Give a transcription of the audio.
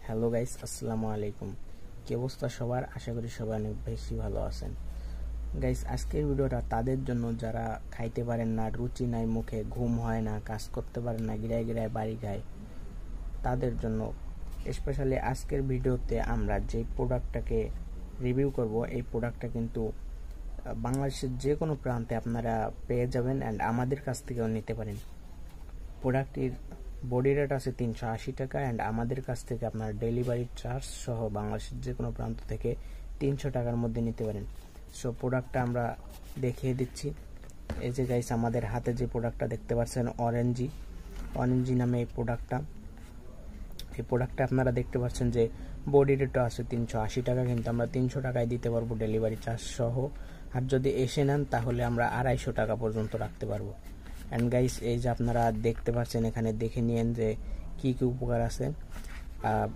Hello guys, আসসালামু আলাইকুম। কি অবস্থা সবার? আশা করি সবাই অনেক বেশি ভালো আছেন। গাইস, আজকের ভিডিওটা তাদের জন্য যারা খাইতে পারেন না, রুচি নাই মুখে, ঘুম হয় না, কাজ করতে পারেন না, গিরায় গিরায় বাড়ি খায়, তাদের জন্য স্পেশালি আজকের ভিডিওতে আমরা যে প্রোডাক্টটাকে রিভিউ করব, এই প্রোডাক্টটা কিন্তু বাংলাদেশের যে কোনো প্রান্তে আপনারা পেয়ে যাবেন অ্যান্ড আমাদের কাছ থেকেও নিতে পারেন। প্রোডাক্টটির বডি রেট আছে 380 টাকা অ্যান্ড আমাদের কাছ থেকে আপনার ডেলিভারি চার্জ সহ বাংলাদেশের যে কোনো প্রান্ত থেকে 300 টাকার মধ্যে নিতে পারেন। সো প্রোডাক্টটা আমরা দেখিয়ে দিচ্ছি। এই যে গাইস, আমাদের হাতে যে প্রোডাক্টটা দেখতে পাচ্ছেন অরেঞ্জি নামে এই প্রোডাক্টটা আপনারা দেখতে পাচ্ছেন যে বডি রেটও আছে 380 টাকা, কিন্তু আমরা 300 টাকায় দিতে পারবো ডেলিভারি চার্জ সহ। আর যদি এসে নেন তাহলে আমরা 250 টাকা পর্যন্ত রাখতে পারবো। অ্যান্ড গাইস, এই যে আপনারা দেখতে পাচ্ছেন, এখানে দেখে নিয়েন যে কি কি উপকার আছে।